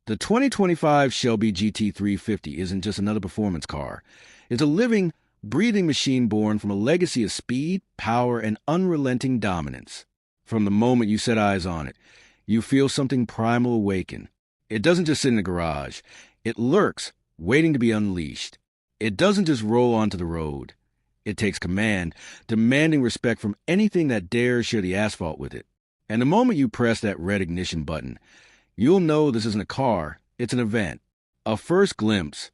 The 2025 Shelby GT350 isn't just another performance car. It's a living, breathing machine born from a legacy of speed, power, and unrelenting dominance. From the moment you set eyes on it, you feel something primal awaken. It doesn't just sit in the garage. It lurks, waiting to be unleashed. It doesn't just roll onto the road. It takes command, demanding respect from anything that dares share the asphalt with it. And the moment you press that red ignition button, you'll know this isn't a car, it's an event. A first glimpse,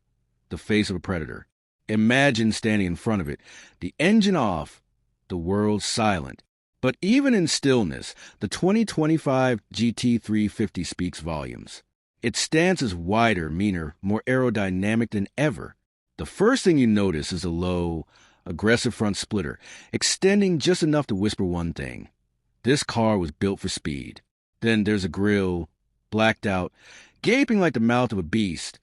the face of a predator. Imagine standing in front of it, the engine off, the world silent. But even in stillness, the 2025 GT350 speaks volumes. Its stance is wider, meaner, more aerodynamic than ever. The first thing you notice is a low, aggressive front splitter, extending just enough to whisper one thing. This car was built for speed. Then there's a grille, blacked out, gaping like the mouth of a beast,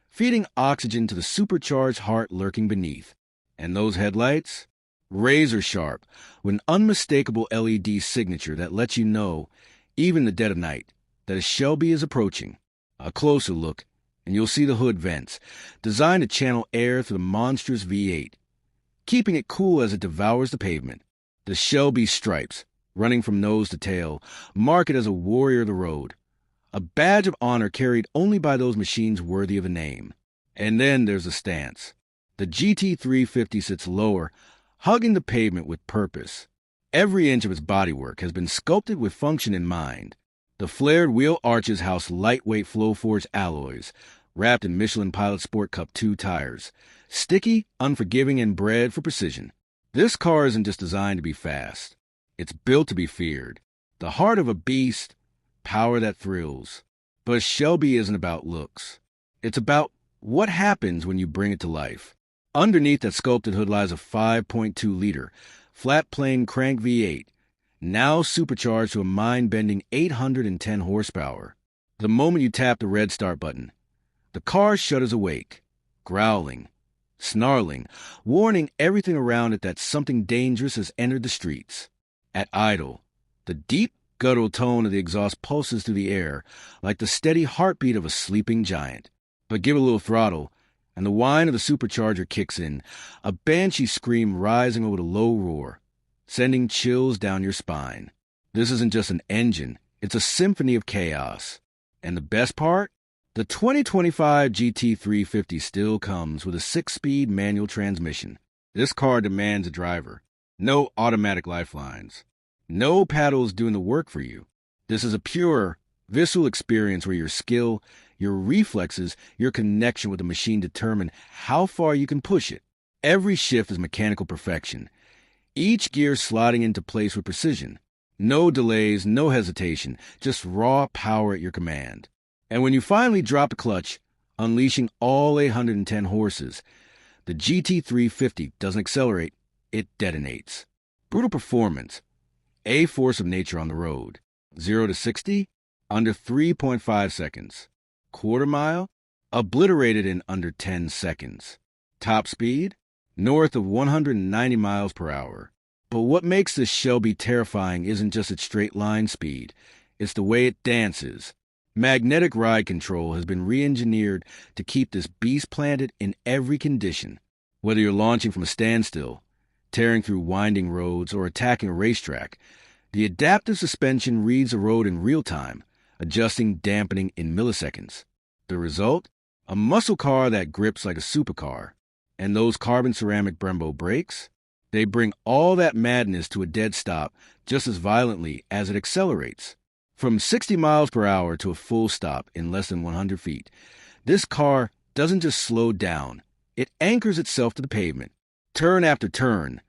feeding oxygen to the supercharged heart lurking beneath. And those headlights? Razor sharp, with an unmistakable LED signature that lets you know, even in the dead of night, that a Shelby is approaching. A closer look, and you'll see the hood vents, designed to channel air through the monstrous V8, keeping it cool as it devours the pavement. The Shelby stripes, running from nose to tail, mark it as a warrior of the road, a badge of honor carried only by those machines worthy of a name. And then there's the stance. The GT350 sits lower, hugging the pavement with purpose. Every inch of its bodywork has been sculpted with function in mind. The flared wheel arches house lightweight flow-forged alloys, wrapped in Michelin Pilot Sport Cup 2 tires, sticky, unforgiving, and bred for precision. This car isn't just designed to be fast. It's built to be feared. The heart of a beast, power that thrills. But Shelby isn't about looks. It's about what happens when you bring it to life. Underneath that sculpted hood lies a 5.2-liter, flat-plane crank V8, now supercharged to a mind-bending 810 horsepower. The moment you tap the red start button, the car shudders awake, growling, snarling, warning everything around it that something dangerous has entered the streets. At idle, the deep, guttural tone of the exhaust pulses through the air like the steady heartbeat of a sleeping giant. But give it a little throttle, and the whine of the supercharger kicks in, a banshee scream rising over the low roar, sending chills down your spine. This isn't just an engine, it's a symphony of chaos. And the best part? The 2025 GT350 still comes with a 6-speed manual transmission. This car demands a driver. No automatic lifelines. No paddles doing the work for you. This is a pure, visceral experience where your skill, your reflexes, your connection with the machine determine how far you can push it. Every shift is mechanical perfection, each gear sliding into place with precision. No delays, no hesitation, just raw power at your command. And when you finally drop the clutch, unleashing all 810 horses, the GT350 doesn't accelerate, it detonates. Brutal performance, a force of nature on the road. 0 to 60, under 3.5 seconds. Quarter mile, obliterated in under 10 seconds. Top speed, north of 190 miles per hour. But what makes this Shelby terrifying isn't just its straight line speed, it's the way it dances. Magnetic ride control has been re-engineered to keep this beast planted in every condition. Whether you're launching from a standstill, tearing through winding roads, or attacking a racetrack, the adaptive suspension reads the road in real time, adjusting dampening in milliseconds. The result? A muscle car that grips like a supercar. And those carbon ceramic Brembo brakes? They bring all that madness to a dead stop just as violently as it accelerates. From 60 miles per hour to a full stop in less than 100 feet, this car doesn't just slow down. It anchors itself to the pavement. Turn after turn,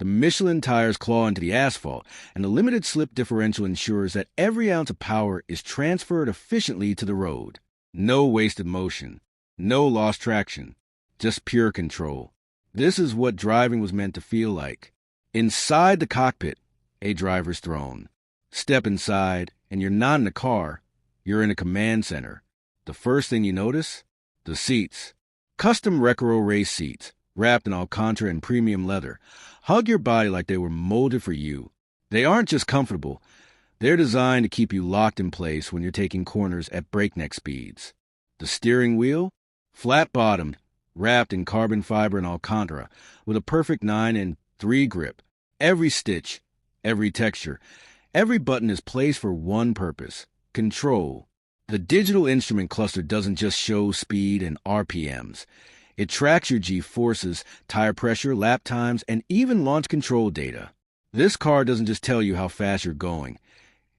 the Michelin tires claw into the asphalt, and the limited slip differential ensures that every ounce of power is transferred efficiently to the road. No wasted motion, no lost traction, just pure control. This is what driving was meant to feel like. Inside the cockpit, a driver's throne. Step inside, and you're not in a car, you're in a command center. The first thing you notice? The seats. Custom Recaro race seats, wrapped in Alcantara and premium leather, hug your body like they were molded for you. They aren't just comfortable, they're designed to keep you locked in place when you're taking corners at breakneck speeds. The steering wheel? Flat-bottomed, wrapped in carbon fiber and Alcantara, with a perfect 9 and 3 grip. Every stitch, every texture, every button is placed for one purpose: control. The digital instrument cluster doesn't just show speed and RPMs. It tracks your G-forces, tire pressure, lap times, and even launch control data. This car doesn't just tell you how fast you're going.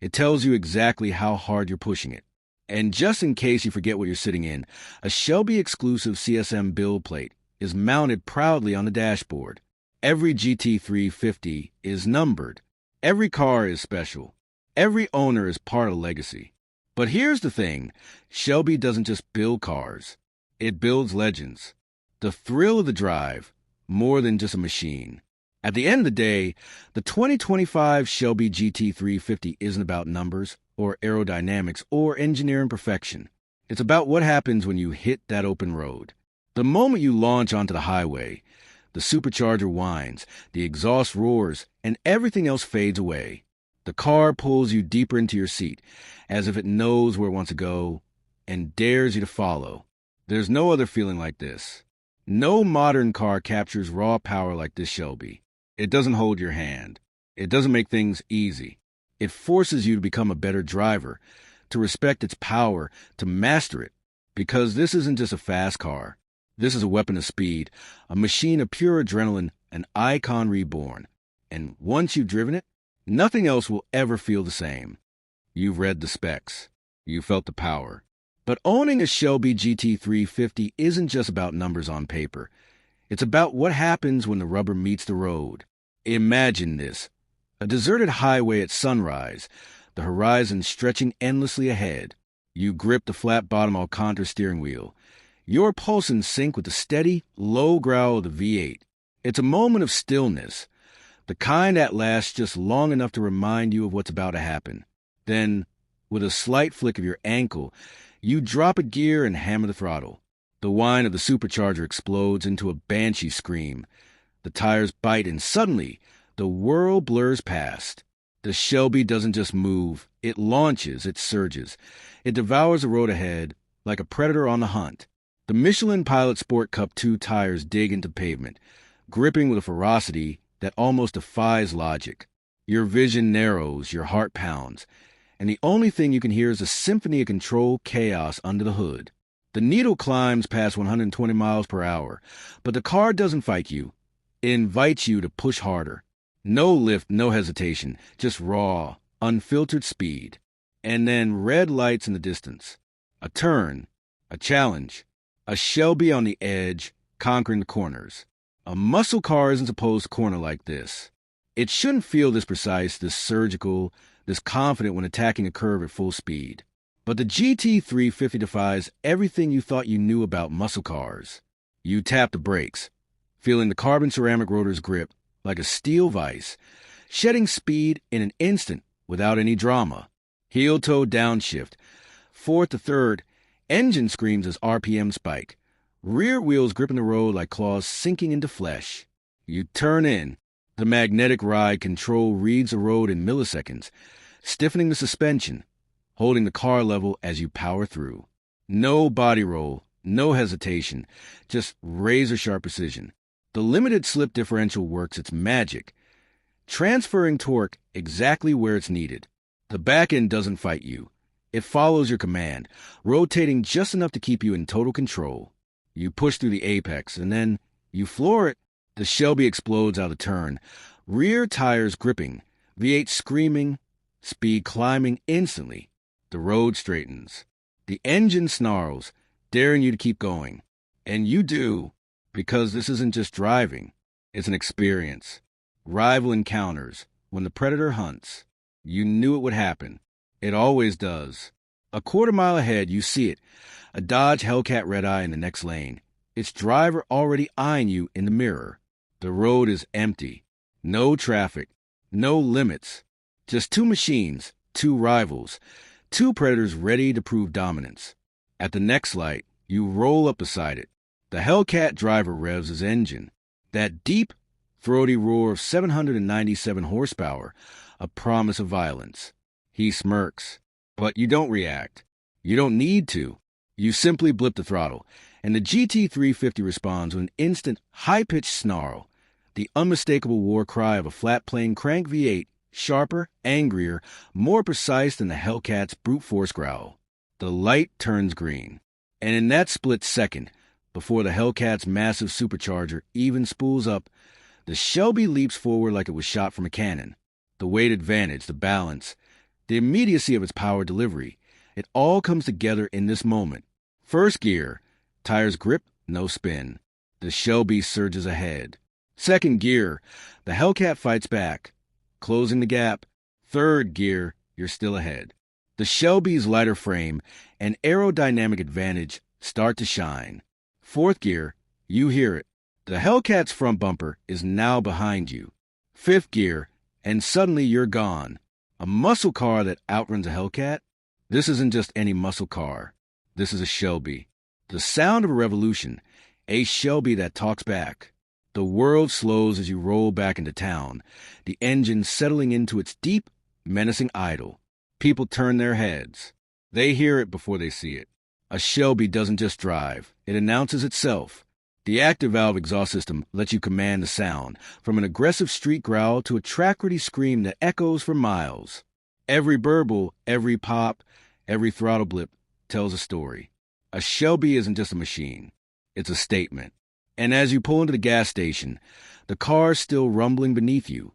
It tells you exactly how hard you're pushing it. And just in case you forget what you're sitting in, a Shelby exclusive CSM build plate is mounted proudly on the dashboard. Every GT350 is numbered. Every car is special. Every owner is part of legacy. But here's the thing: Shelby doesn't just build cars. It builds legends. The thrill of the drive, more than just a machine. At the end of the day, the 2025 Shelby GT350 isn't about numbers or aerodynamics or engineering perfection. It's about what happens when you hit that open road. The moment you launch onto the highway, the supercharger whines, the exhaust roars, and everything else fades away. The car pulls you deeper into your seat, as if it knows where it wants to go and dares you to follow. There's no other feeling like this. No modern car captures raw power like this Shelby. It doesn't hold your hand. It doesn't make things easy. It forces you to become a better driver, to respect its power, to master it. Because this isn't just a fast car. This is a weapon of speed, a machine of pure adrenaline, an icon reborn. And once you've driven it, nothing else will ever feel the same. You've read the specs. You felt the power. But owning a Shelby GT350 isn't just about numbers on paper. It's about what happens when the rubber meets the road. Imagine this: a deserted highway at sunrise, the horizon stretching endlessly ahead. You grip the flat-bottom Alcantara steering wheel. Your pulse in sync with the steady, low growl of the V8. It's a moment of stillness, the kind that lasts just long enough to remind you of what's about to happen. Then, with a slight flick of your ankle, you drop a gear and hammer the throttle. The whine of the supercharger explodes into a banshee scream. The tires bite, and suddenly, the world blurs past. The Shelby doesn't just move. It launches, it surges. It devours the road ahead, like a predator on the hunt. The Michelin Pilot Sport Cup 2 tires dig into pavement, gripping with a ferocity that almost defies logic. Your vision narrows, your heart pounds, and the only thing you can hear is a symphony of controlled chaos under the hood. The needle climbs past 120 miles per hour, but the car doesn't fight you. It invites you to push harder. No lift, no hesitation, just raw, unfiltered speed. And then red lights in the distance. A turn, a challenge, a Shelby on the edge, conquering the corners. A muscle car isn't supposed to corner like this. It shouldn't feel this precise, this surgical, this confident when attacking a curve at full speed. But the GT350 defies everything you thought you knew about muscle cars. You tap the brakes, feeling the carbon ceramic rotor's grip like a steel vise, shedding speed in an instant without any drama. Heel-toe downshift, fourth to third, engine screams as RPM spike. Rear wheels gripping the road like claws sinking into flesh. You turn in. The magnetic ride control reads the road in milliseconds, stiffening the suspension, holding the car level as you power through. No body roll, no hesitation, just razor-sharp precision. The limited slip differential works its magic, transferring torque exactly where it's needed. The back end doesn't fight you. It follows your command, rotating just enough to keep you in total control. You push through the apex, and then you floor it. The Shelby explodes out of turn, rear tires gripping, V8 screaming, speed climbing instantly. The road straightens. The engine snarls, daring you to keep going. And you do, because this isn't just driving. It's an experience. Rival encounters. When the predator hunts. You knew it would happen. It always does. A quarter mile ahead, you see it. A Dodge Hellcat red-eye in the next lane. Its driver already eyeing you in the mirror. The road is empty. No traffic. No limits. Just two machines, two rivals, two predators ready to prove dominance. At the next light, you roll up beside it. The Hellcat driver revs his engine. That deep, throaty roar of 797 horsepower, a promise of violence. He smirks. But you don't react. You don't need to. You simply blip the throttle, and the GT350 responds with an instant, high-pitched snarl, the unmistakable war cry of a flat-plane crank V8, sharper, angrier, more precise than the Hellcat's brute force growl. The light turns green, and in that split second, before the Hellcat's massive supercharger even spools up, the Shelby leaps forward like it was shot from a cannon. The weight advantage, the balance, the immediacy of its power delivery, it all comes together in this moment. First gear, tires grip, no spin. The Shelby surges ahead. Second gear, the Hellcat fights back, closing the gap. Third gear, you're still ahead. The Shelby's lighter frame and aerodynamic advantage start to shine. Fourth gear, you hear it. The Hellcat's front bumper is now behind you. Fifth gear, and suddenly you're gone. A muscle car that outruns a Hellcat? This isn't just any muscle car. This is a Shelby. The sound of a revolution, a Shelby that talks back. The world slows as you roll back into town, the engine settling into its deep, menacing idle. People turn their heads. They hear it before they see it. A Shelby doesn't just drive. It announces itself. The active valve exhaust system lets you command the sound, from an aggressive street growl to a track-ready scream that echoes for miles. Every burble, every pop, every throttle blip tells a story. A Shelby isn't just a machine. It's a statement. And as you pull into the gas station, the car's still rumbling beneath you.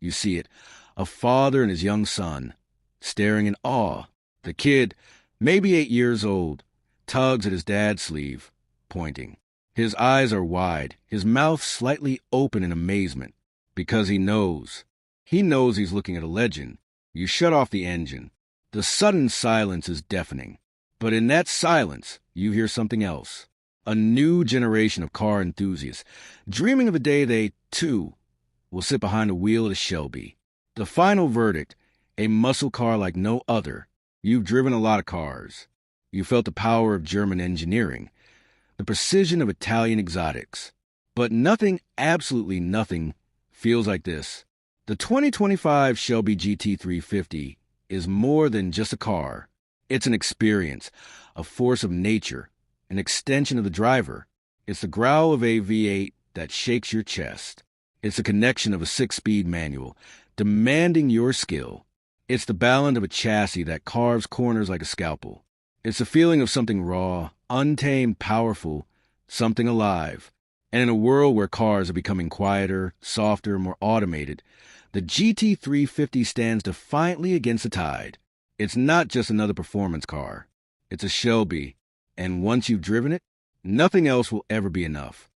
You see it, a father and his young son, staring in awe. The kid, maybe 8 years old, tugs at his dad's sleeve, pointing. His eyes are wide, his mouth slightly open in amazement, because he knows. He knows he's looking at a legend. You shut off the engine. The sudden silence is deafening. But in that silence, you hear something else. A new generation of car enthusiasts, dreaming of a day they, too, will sit behind the wheel of the Shelby. The final verdict, a muscle car like no other. You've driven a lot of cars. You felt the power of German engineering, the precision of Italian exotics. But nothing, absolutely nothing, feels like this. The 2025 Shelby GT350 is more than just a car. It's an experience, a force of nature, an extension of the driver. It's the growl of a V8 that shakes your chest. It's the connection of a 6-speed manual, demanding your skill. It's the balance of a chassis that carves corners like a scalpel. It's the feeling of something raw, untamed, powerful, something alive. And in a world where cars are becoming quieter, softer, more automated, the GT350 stands defiantly against the tide. It's not just another performance car. It's a Shelby. And once you've driven it, nothing else will ever be enough.